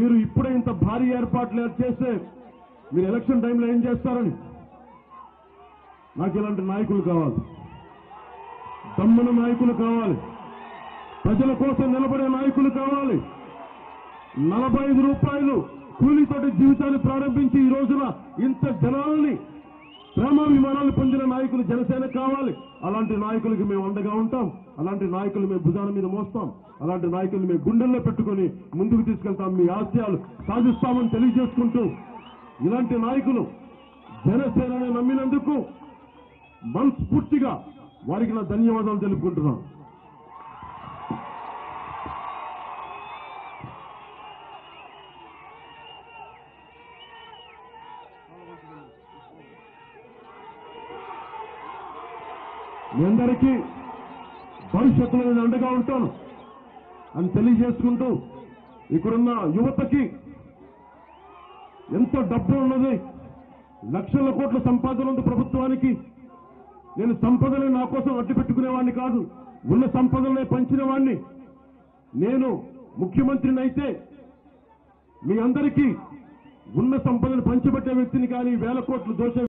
మీరు ఇప్పుడే ఇంత భారీ ఏర్పాట్లు చేస్తే మీరు ఎలక్షన్ టైంలో ఏం చేస్తారని. నాకు ఇలాంటి నాయకులు కావాలి, దమ్మున నాయకులు కావాలి, ప్రజల కోసం నిలబడే నాయకులు కావాలి. 45 రూపాయలు కూలీతోటి జీవితాన్ని ప్రారంభించి ఈ రోజున ఇంత జనాల్ని ప్రేమాభిమానాలు పొందిన నాయకులు జనసేన కావాలి. అలాంటి నాయకులకి మేము అండగా ఉంటాం, అలాంటి నాయకులు మేము భుజాల మీద మోస్తాం, అలాంటి నాయకులు మేము గుండెల్లో పెట్టుకుని ముందుకు తీసుకెళ్తాం, మీ ఆశయాలు సాధిస్తామని తెలియజేసుకుంటూ ఇలాంటి నాయకులు జనసేనని నమ్మినందుకు మనస్ఫూర్తిగా వారికి నా ధన్యవాదాలు తెలుపుకుంటున్నాను. మీ అందరికీ భవిష్యత్తులో నేను అండగా ఉంటాను అని తెలియజేసుకుంటూ ఇక్కడున్న యువతకి ఎంతో డబ్బు ఉన్నది, లక్షల కోట్ల సంపాదన ఉంది ప్రభుత్వానికి. నేను సంపదనే నా కోసం అడ్డు పెట్టుకునేవాడిని కాదు, ఉన్న సంపదనే పంచిన వాడిని. నేను ముఖ్యమంత్రిని అయితే మీ అందరికీ ఉన్న సంపదను పంచిపెట్టే వ్యక్తిని కానీ వేల కోట్లు దోష